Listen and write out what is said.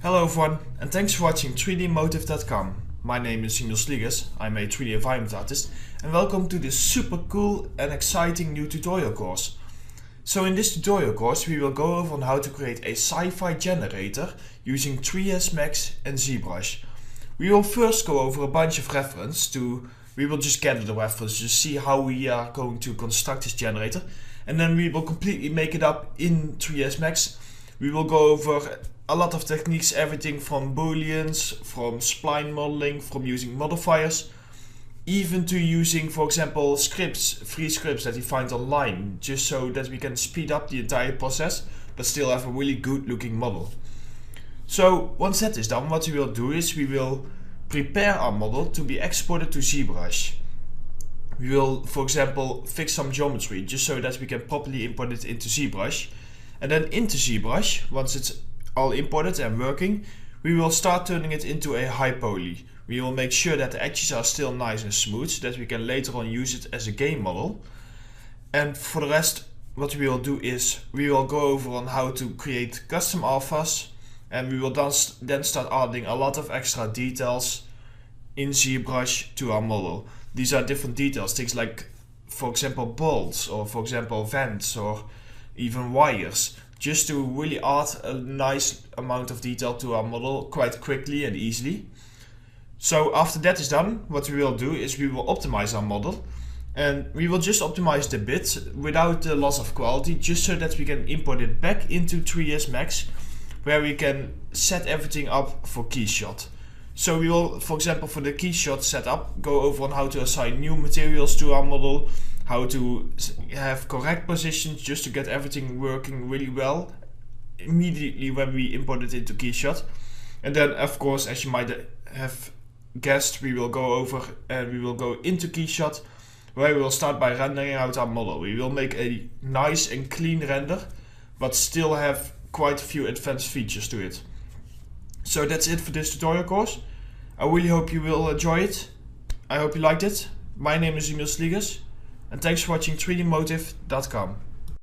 Hello everyone, and thanks for watching 3dmotive.com. My name is Emil Sliegers, I'm a 3D environment artist, and welcome to this super cool and exciting new tutorial course. So in this tutorial course we will go over on how to create a sci-fi generator using 3ds Max and Zbrush. We will first go over a bunch of we will just gather the reference to see how we are going to construct this generator, and then we will completely make it up in 3ds Max. We will go over a lot of techniques, everything from Booleans, from spline modeling, from using modifiers, even to using, for example, free scripts that you find online, just so that we can speed up the entire process, but still have a really good looking model. So once that is done, what we will do is we will prepare our model to be exported to Zbrush. We will, for example, fix some geometry, just so that we can properly import it into Zbrush. And then into Zbrush, once it's all imported and working, we will start turning it into a high poly. We will make sure that the edges are still nice and smooth, so that we can later on use it as a game model. And for the rest, what we will do is we will go over on how to create custom alphas, and we will then start adding a lot of extra details in Zbrush to our model. These are different details, things like, for example, bolts, or for example vents, or even wires, just to really add a nice amount of detail to our model quite quickly and easily. So after that is done, what we will do is we will optimize our model, and we will just optimize the bit without the loss of quality, just so that we can import it back into 3ds Max, where we can set everything up for Keyshot. So we will, for example, for the Keyshot setup, go over on how to assign new materials to our model, how to have correct positions, just to get everything working really well immediately when we import it into Keyshot. And then, of course, as you might have guessed, we will go over and we will go into Keyshot, where we will start by rendering out our model. We will make a nice and clean render, but still have quite a few advanced features to it. So that's it for this tutorial course. I really hope you will enjoy it. I hope you liked it. My name is Emil Sliegers, and thanks for watching 3dmotive.com.